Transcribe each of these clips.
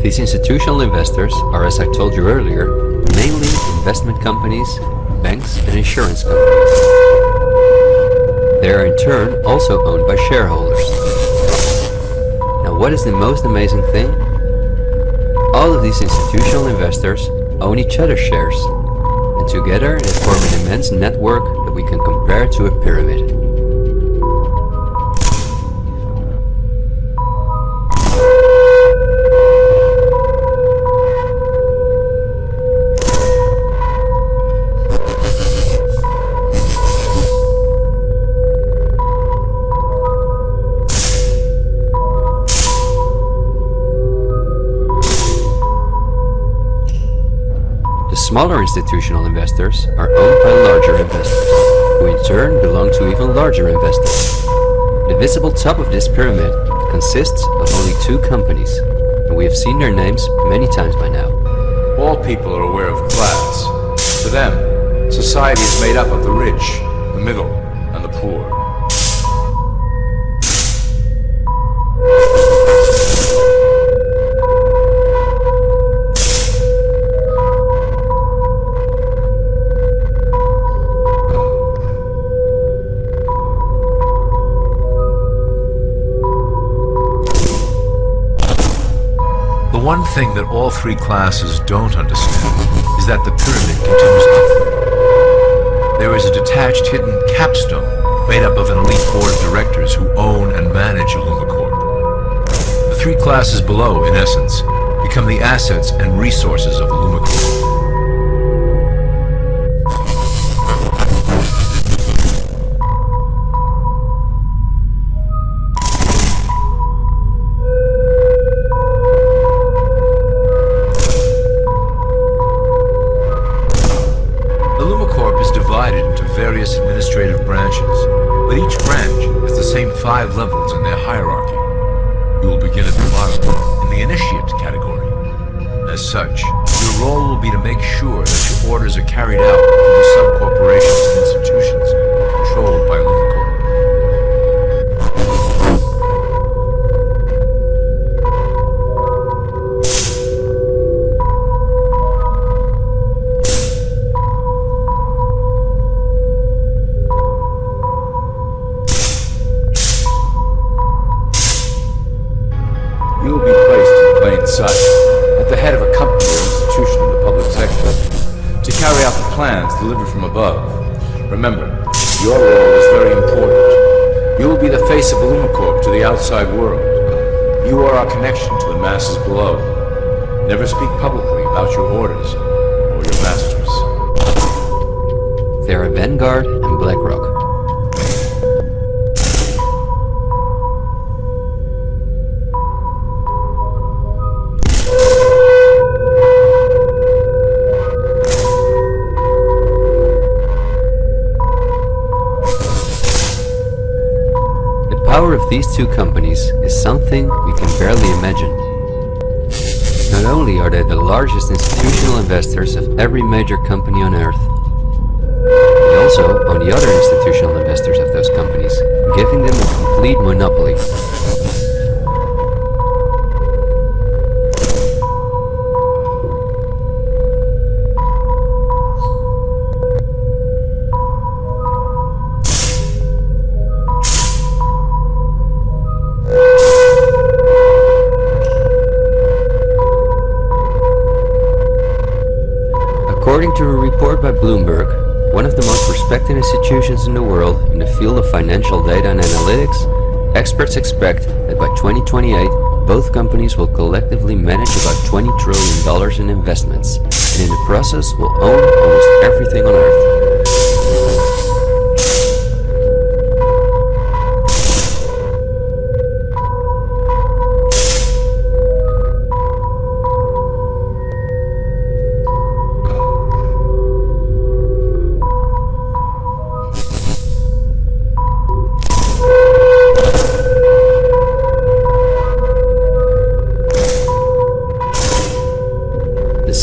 These institutional investors are, as I told you earlier, mainly investment companies, banks and insurance companies. They are in turn also owned by shareholders. Now what is the most amazing thing? All of these institutional investors own each other's shares, and together they form an immense network that we can compare to a pyramid. Smaller institutional investors are owned by larger investors, who in turn belong to even larger investors. The visible top of this pyramid consists of only two companies, and we have seen their names many times by now. All people are aware of class. To them, society is made up of the rich, the middle, and the poor. The one thing that all three classes don't understand is that the pyramid continues upward. There is a detached hidden capstone made up of an elite board of directors who own and manage Illumicorp. The three classes below, in essence, become the assets and resources of Illumicorp. Various administrative branches, but each branch has the same 5 levels in their hierarchy. You will begin at the bottom, in the initiate category. As such, your role will be to make sure that your orders are carried out through the sub-corporations and institutions controlled by Illumicorp. You will be placed in plain sight, at the head of a company or institution in the public sector, to carry out the plans delivered from above. Remember, your role is very important. You will be the face of Illumicorp to the outside world. You are our connection to the masses below. Never speak publicly about your orders or your masters. There are Vanguard and BlackRock. The power of these two companies is something we can barely imagine. Not only are they the largest institutional investors of every major company on Earth, they also own the other institutional investors of those companies, giving them a complete monopoly. According to a report by Bloomberg, one of the most respected institutions in the world in the field of financial data and analytics, experts expect that by 2028, both companies will collectively manage about $20 trillion in investments, and in the process will own almost everything on Earth.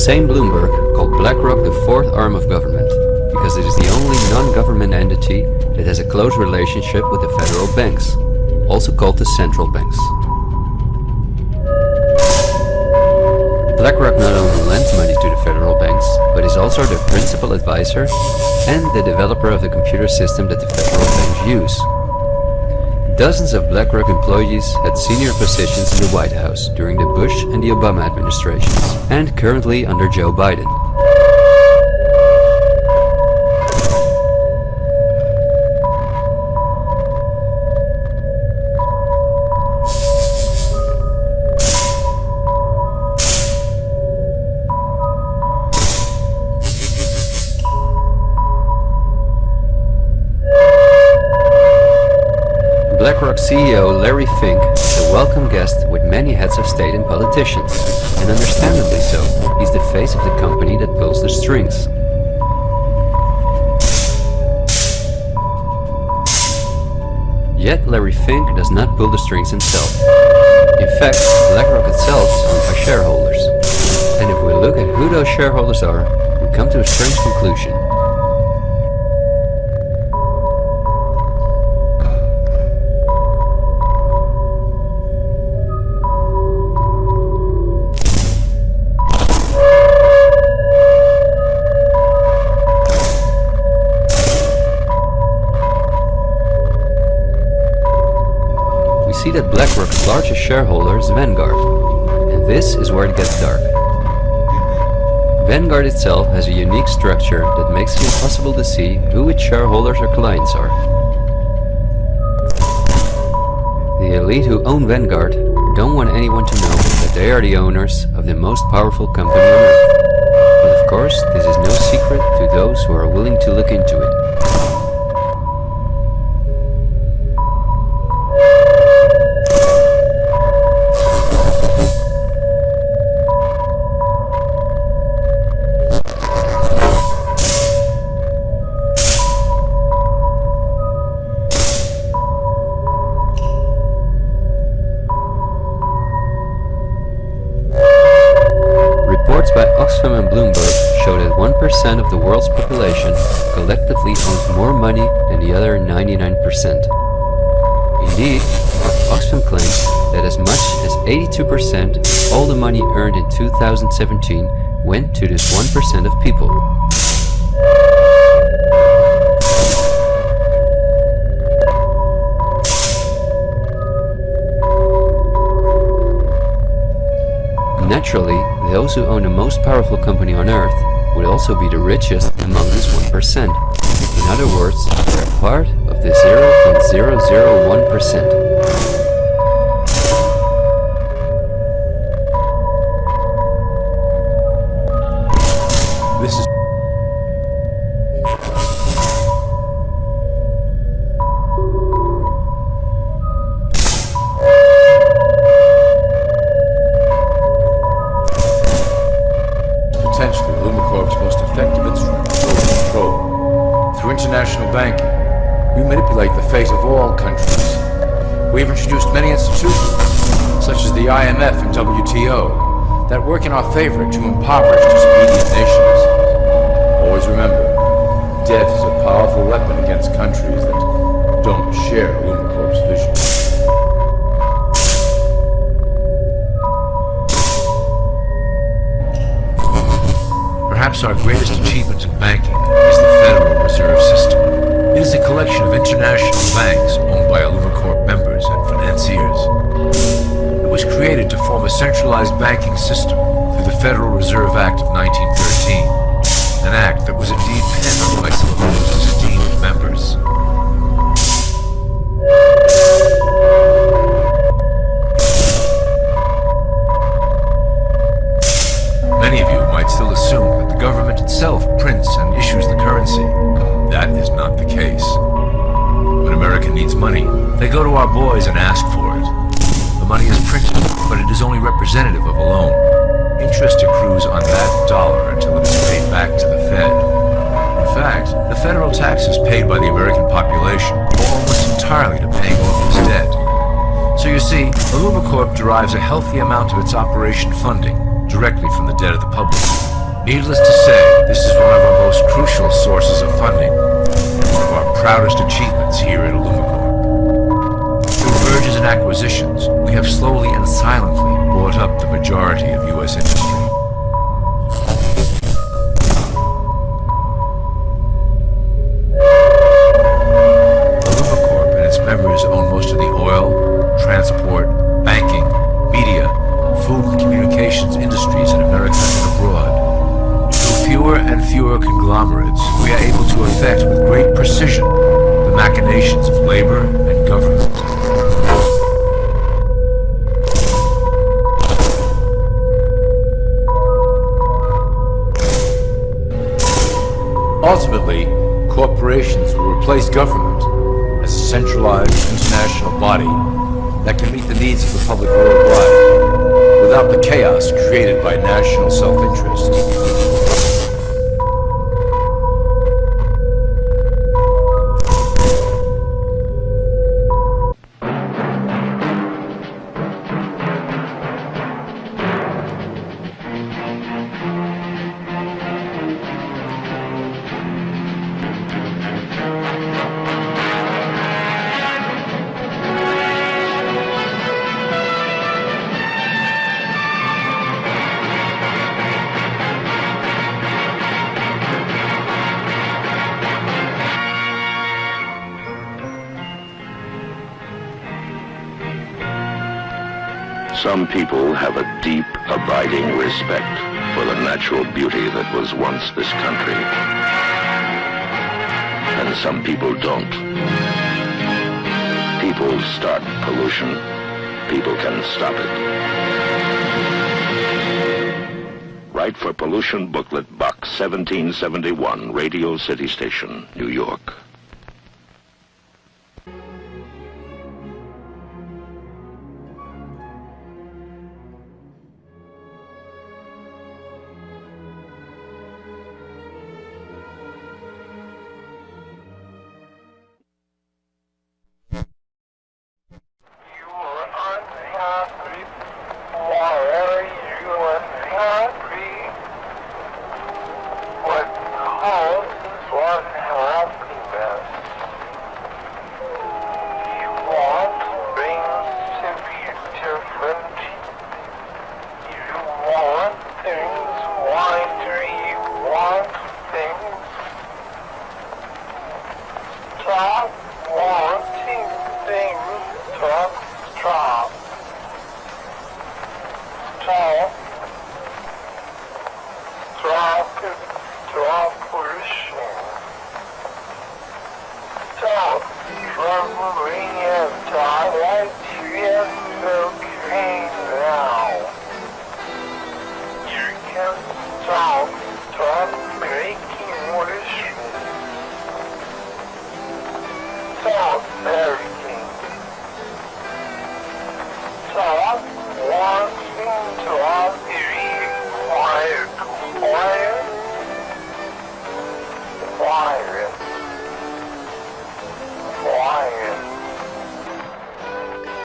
same Bloomberg called BlackRock the fourth arm of government, because it is the only non-government entity that has a close relationship with the federal banks, also called the central banks. BlackRock not only lends money to the federal banks, but is also the principal advisor and the developer of the computer system that the federal banks use. Dozens of BlackRock employees had senior positions in the White House during the Bush and the Obama administrations, and currently under Joe Biden. BlackRock CEO Larry Fink is a welcome guest with many heads of state and politicians, and understandably so. He's the face of the company that pulls the strings. Yet Larry Fink does not pull the strings himself. In fact, BlackRock itself is owned by shareholders. And if we look at who those shareholders are, we come to a strange conclusion. See that BlackRock's largest shareholder is Vanguard, and this is where it gets dark. Vanguard itself has a unique structure that makes it impossible to see who its shareholders or clients are. The elite who own Vanguard don't want anyone to know that they are the owners of the most powerful company on earth. But of course, this is no secret to those who are willing to look into it. Reports by Oxfam and Bloomberg show that 1% of the world's population collectively owns more money than the other 99%. Indeed, Oxfam claims that as much as 82% of all the money earned in 2017 went to this 1% of people. Naturally, those who own the most powerful company on earth would also be the richest among this 1%. In other words, they are part of the 0.001%. This is potentially Lumacorp's most effective instrument for control. Through international banking, we manipulate the fate of all countries. We've introduced many institutions, such as the IMF and WTO, that work in our favor to impoverish disobedient nations. Always remember, debt is a powerful weapon against countries that don't share Lumacorp's vision. Perhaps our greatest achievement in banking is the Federal Reserve System. It is a collection of international banks owned by Lumacorp members and financiers. It was created to form a centralized banking system through the Federal Reserve Act of 1913, an act that was indeed penned by some of the most esteemed members. Many of you might still assume that the government itself prints and issues the currency. That is not the case. When America needs money, they go to our boys and ask for it. The money is printed, but it is only representative of a loan. Interest accrues on that dollar until it is paid back to the Fed. In fact, the federal taxes paid by the American population go almost entirely to paying off this debt. So you see, Lumacorp derives a healthy amount of its operation funding directly from the debt of the public. Needless to say, this is one of our most crucial sources of funding, and one of our proudest achievements here at Illumicorp. Through mergers and acquisitions, we have slowly and silently bought up the majority of U.S. industry. Illumicorp and its members own most of the oil, transport, banking, media, food and communications industries in America and abroad. Fewer and fewer conglomerates, we are able to affect with great precision the machinations of labor and government. Ultimately, corporations will replace government as a centralized international body that can meet the needs of the public worldwide without the chaos created by national self-interest. Some people have a deep, abiding respect for the natural beauty that was once this country. And some people don't. People start pollution. People can stop it. Write for Pollution Booklet Box 1771, Radio City Station, New York. There